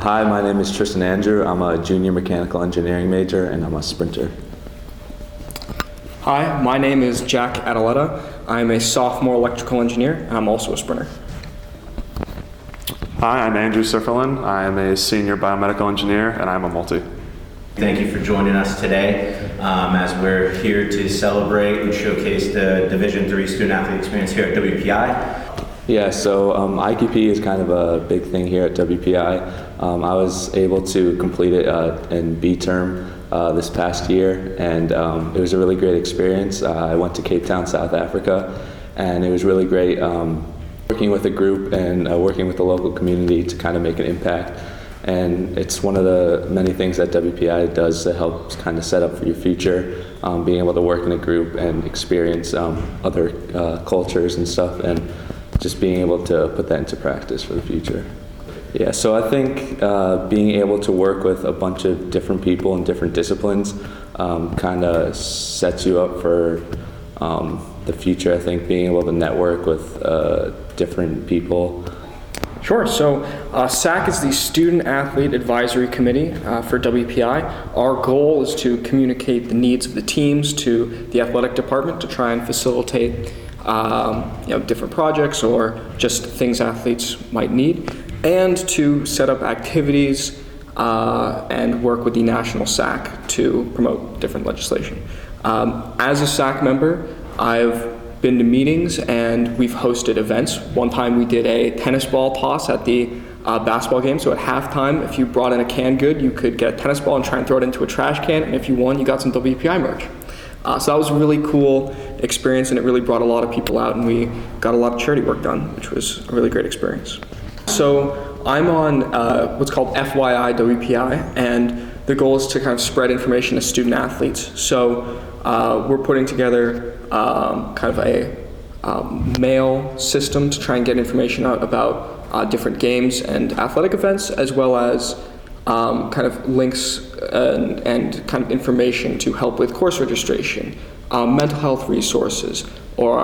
Hi, my name is Tristan Andrew. I'm a junior mechanical engineering major and I'm a sprinter. Hi, my name is Jack Adiletta. I'm a sophomore electrical engineer and I'm also a sprinter. Hi, I'm Andrew Sifferlen. I am a senior biomedical engineer and I'm a multi. Thank you for joining us today as we're here to celebrate and showcase the Division III student athlete experience here at WPI. Yeah, so IQP is kind of a big thing here at WPI. I was able to complete it in B term this past year, and it was a really great experience. I went to Cape Town, South Africa, and it was really great working with a group and working with the local community to kind of make an impact. And it's one of the many things that WPI does to help kind of set up for your future, being able to work in a group and experience other cultures and stuff, and just being able to put that into practice for the future. Yeah, so I think being able to work with a bunch of different people in different disciplines kind of sets you up for the future. I think being able to network with different people. Sure, so SAAC is the Student Athlete Advisory Committee for WPI. Our goal is to communicate the needs of the teams to the athletic department to try and facilitate different projects or just things athletes might need, and to set up activities and work with the national SAAC to promote different legislation. As a SAAC member, I've been to meetings and we've hosted events. One time we did a tennis ball toss at the basketball game, so at halftime, if you brought in a canned good, you could get a tennis ball and try and throw it into a trash can, and if you won, you got some WPI merch. So that was a really cool experience, and it really brought a lot of people out, and we got a lot of charity work done, which was a really great experience. So I'm on what's called FYI WPI, and the goal is to kind of spread information to student athletes. So we're putting together kind of a mail system to try and get information out about different games and athletic events, as well as kind of links and kind of information to help with course registration, mental health resources, or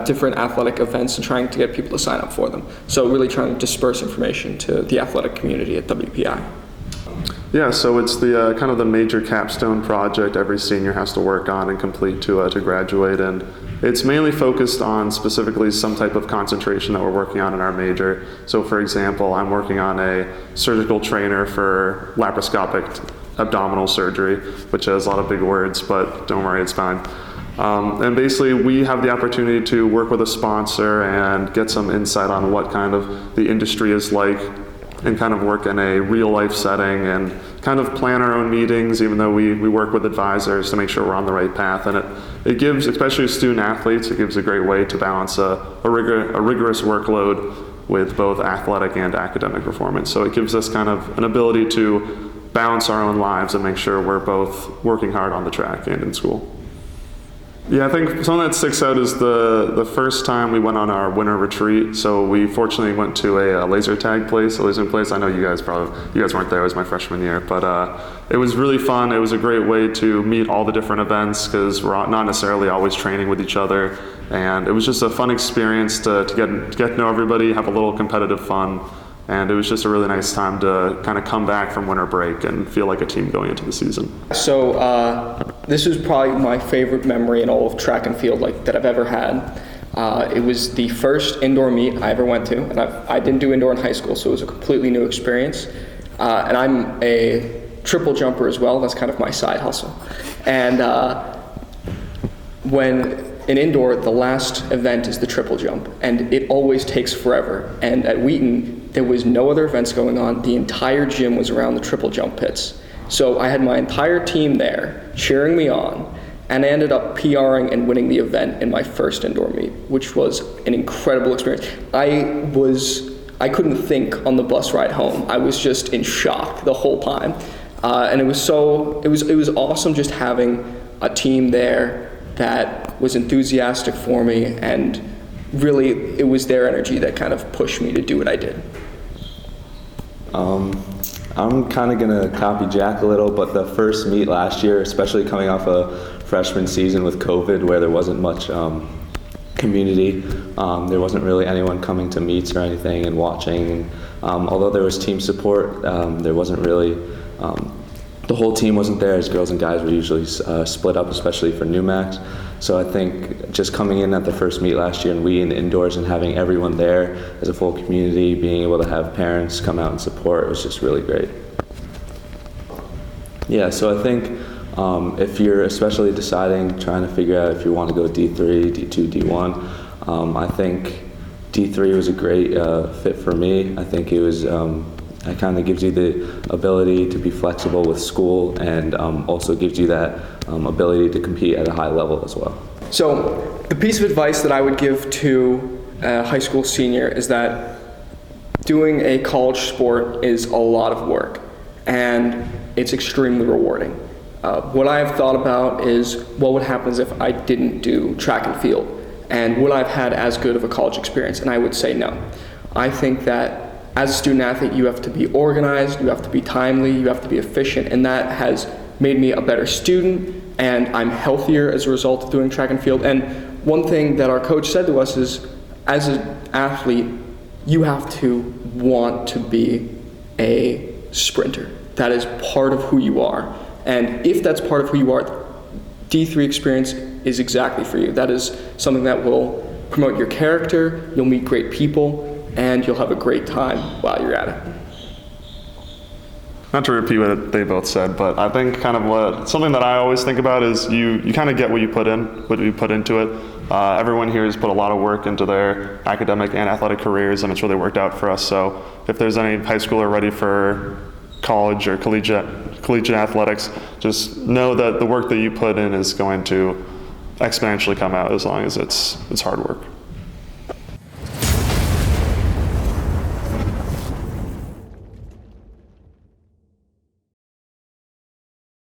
different athletic events, and trying to get people to sign up for them. So really trying to disperse information to the athletic community at WPI. Yeah, so it's the kind of the major capstone project every senior has to work on and complete to graduate, and it's mainly focused on specifically some type of concentration that we're working on in our major. So for example, I'm working on a surgical trainer for laparoscopic abdominal surgery, which has a lot of big words, but don't worry, it's fine. And basically we have the opportunity to work with a sponsor and get some insight on what kind of the industry is like, and kind of work in a real life setting and kind of plan our own meetings, even though we work with advisors to make sure we're on the right path. And it gives, especially student athletes, it gives a great way to balance a rigorous workload with both athletic and academic performance. So it gives us kind of an ability to balance our own lives and make sure we're both working hard on the track and in school. Yeah, I think something that sticks out is the first time we went on our winter retreat. So we fortunately went to a laser tag place, a laser place. I know you guys weren't there. It was my freshman year, but it was really fun. It was a great way to meet all the different events because we're not necessarily always training with each other, and it was just a fun experience to get to know everybody, have a little competitive fun. And it was just a really nice time to kind of come back from winter break and feel like a team going into the season. So this is probably my favorite memory in all of track and field that I've ever had. It was the first indoor meet I ever went to, and I didn't do indoor in high school, so it was a completely new experience. And I'm a triple jumper as well. That's kind of my side hustle. And when in indoor, the last event is the triple jump, and it always takes forever. And at Wheaton, there was no other events going on. The entire gym was around the triple jump pits. So I had my entire team there cheering me on, and I ended up PRing and winning the event in my first indoor meet, which was an incredible experience. I couldn't think on the bus ride home. I was just in shock the whole time. And it was awesome just having a team there that was enthusiastic for me, and really it was their energy that kind of pushed me to do what I did. I'm kind of going to copy Jack a little, but the first meet last year, especially coming off a freshman season with COVID where there wasn't much community. There wasn't really anyone coming to meets or anything and watching. And, although there was team support, there wasn't really, the whole team wasn't there, as girls and guys were usually split up, especially for new max. So I think just coming in at the first meet last year and we in the indoors and having everyone there as a full community, being able to have parents come out and support was just really great. Yeah, so I think if you're especially deciding, trying to figure out if you want to go D3, D2, D1, I think D3 was a great fit for me. I think it was, it kind of gives you the ability to be flexible with school and also gives you that ability to compete at a high level as well. So the piece of advice that I would give to a high school senior is that doing a college sport is a lot of work and it's extremely rewarding. What I've thought about is what would happen if I didn't do track and field, and would I have had as good of a college experience? And I would say no. I think that as a student athlete, you have to be organized, you have to be timely, you have to be efficient, and that has made me a better student, and I'm healthier as a result of doing track and field. And one thing that our coach said to us is, as an athlete, you have to want to be a sprinter. That is part of who you are. And if that's part of who you are, D3 experience is exactly for you. That is something that will promote your character, you'll meet great people, and you'll have a great time while you're at it. Not to repeat what they both said, but I think kind of something that I always think about is you kind of get what you put into it. Everyone here has put a lot of work into their academic and athletic careers, and it's really worked out for us. So if there's any high schooler ready for college or collegiate athletics, just know that the work that you put in is going to exponentially come out as long as it's hard work.